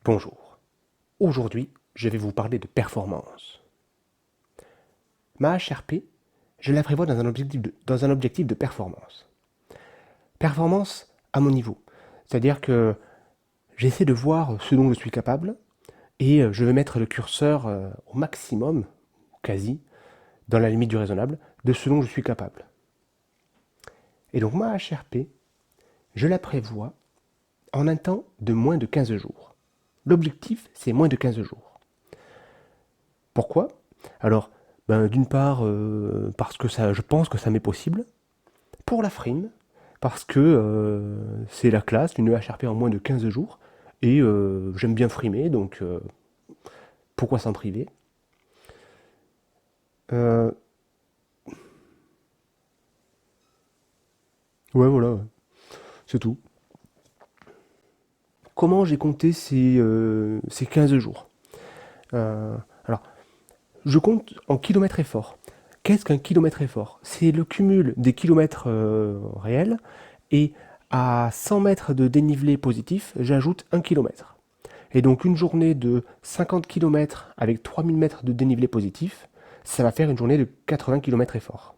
Bonjour. Aujourd'hui, je vais vous parler de performance. Ma HRP, je la prévois dans un objectif de performance. Performance à mon niveau. C'est-à-dire que j'essaie de voir ce dont je suis capable et je vais mettre le curseur au maximum, quasi, dans la limite du raisonnable, de ce dont je suis capable. Et donc ma HRP, je la prévois en un temps de moins de 15 jours. L'objectif, c'est moins de 15 jours. Pourquoi? Alors, d'une part, parce que ça, je pense que ça m'est possible. Pour la frime, parce que c'est la classe, une EHRP en moins de 15 jours. Et j'aime bien frimer, donc pourquoi s'en priver? Euh, ouais, voilà, c'est tout. Comment j'ai compté ces 15 jours? Alors, je compte en kilomètres effort. Qu'est-ce qu'un kilomètre effort? C'est le cumul des kilomètres réels et à 100 mètres de dénivelé positif, j'ajoute 1 kilomètre. Et donc une journée de 50 kilomètres avec 3000 mètres de dénivelé positif, ça va faire une journée de 80 kilomètres effort.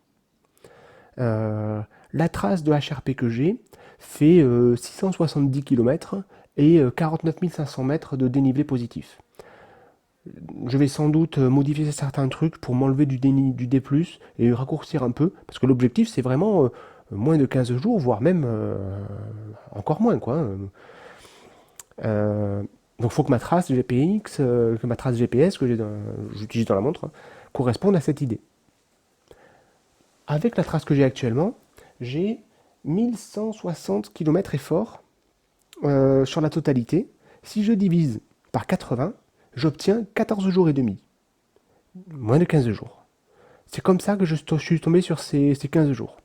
Euh, la trace de HRP que j'ai fait 670 kilomètres et 49 500 mètres de dénivelé positif. Je vais sans doute modifier certains trucs pour m'enlever du D+, et raccourcir un peu, parce que l'objectif c'est vraiment moins de 15 jours, voire même encore moins, quoi. Donc il faut que ma trace GPX, que ma trace GPS que j'utilise dans la montre, corresponde à cette idée. Avec la trace que j'ai actuellement, j'ai 1160 km effort sur la totalité. Si je divise par 80, j'obtiens 14 jours et demi, moins de 15 jours. C'est comme ça que je suis tombé sur ces 15 jours.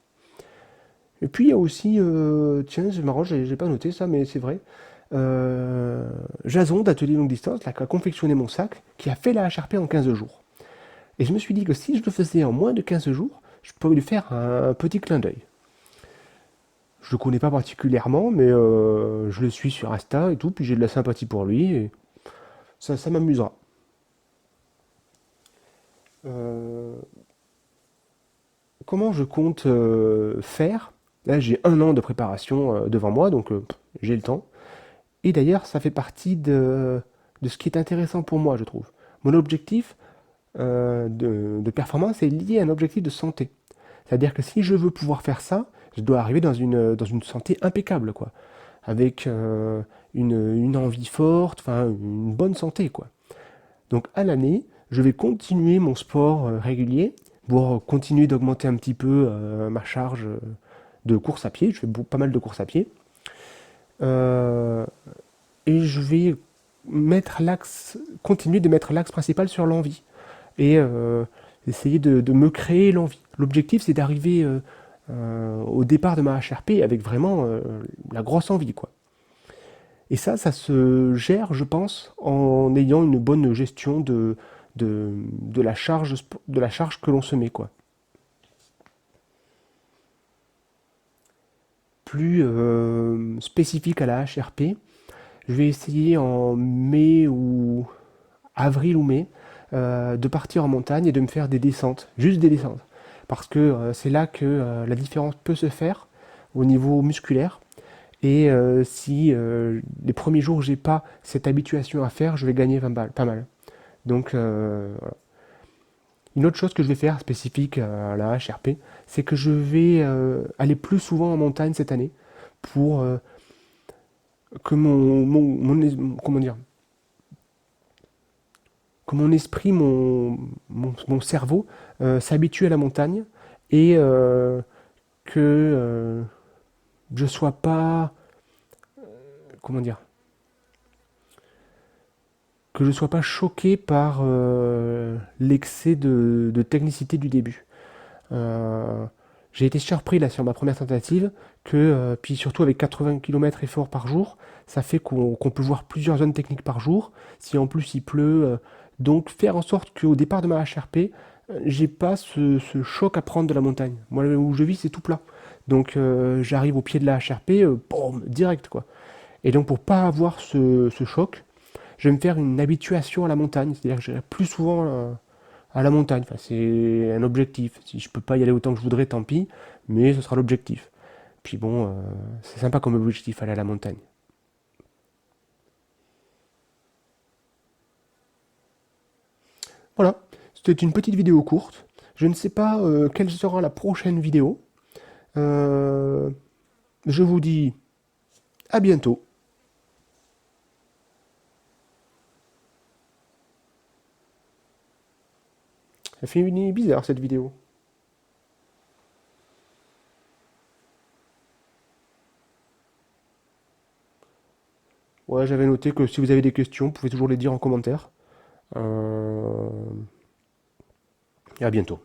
Et puis il y a aussi, tiens, c'est marrant, j'ai pas noté ça, mais c'est vrai, Jason d'Atelier Longue Distance, là, qui a confectionné mon sac, qui a fait la HRP en 15 jours. Et je me suis dit que si je le faisais en moins de 15 jours, je pourrais lui faire un petit clin d'œil. Je le connais pas particulièrement, mais je le suis sur Insta et tout, puis j'ai de la sympathie pour lui, et ça m'amusera. Euh, comment je compte faire? Là, j'ai un an de préparation devant moi, donc j'ai le temps. Et d'ailleurs, ça fait partie de ce qui est intéressant pour moi, je trouve. Mon objectif de performance est lié à un objectif de santé. C'est-à-dire que si je veux pouvoir faire ça, je dois arriver dans une santé impeccable, quoi. Avec une envie forte, enfin une bonne santé, quoi. Donc à l'année, je vais continuer mon sport régulier pour continuer d'augmenter un petit peu ma charge de course à pied. Je fais pas mal de course à pied. Euh, et je vais continuer de mettre l'axe principal sur l'envie et essayer de me créer l'envie. L'objectif, c'est d'arriver au départ de ma HRP avec vraiment la grosse envie, quoi. Et ça se gère, je pense, en ayant une bonne gestion de la charge que l'on se met, quoi. Plus spécifique à la HRP, je vais essayer en mai ou avril ou mai de partir en montagne et de me faire des descentes, juste des descentes. Parce que c'est là que la différence peut se faire au niveau musculaire. Et si les premiers jours j'ai pas cette habituation à faire, je vais gagner pas mal. Donc voilà. Une autre chose que je vais faire spécifique à la HRP, c'est que je vais aller plus souvent en montagne cette année pour que comment dire, que mon esprit, mon cerveau s'habitue à la montagne et que je sois pas, comment dire, que je sois pas choqué par l'excès de technicité du début. Euh, j'ai été surpris là sur ma première tentative que, puis surtout avec 80 km effort par jour, ça fait qu'on peut voir plusieurs zones techniques par jour. Si en plus il pleut, donc faire en sorte qu'au départ de ma HRP, j'ai pas ce choc à prendre de la montagne. Moi où je vis c'est tout plat. Donc j'arrive au pied de la HRP, boum, direct quoi. Et donc pour pas avoir ce choc, je vais me faire une habituation à la montagne, c'est-à-dire que j'irai plus souvent à la montagne. Enfin, c'est un objectif. Si je peux pas y aller autant que je voudrais, tant pis, mais ce sera l'objectif. Puis bon, c'est sympa comme objectif, aller à la montagne. Voilà, c'était une petite vidéo courte. Je ne sais pas quelle sera la prochaine vidéo. Euh, je vous dis à bientôt. Elle fait une bizarre cette vidéo. Ouais, j'avais noté que si vous avez des questions, vous pouvez toujours les dire en commentaire. Euh, et à bientôt.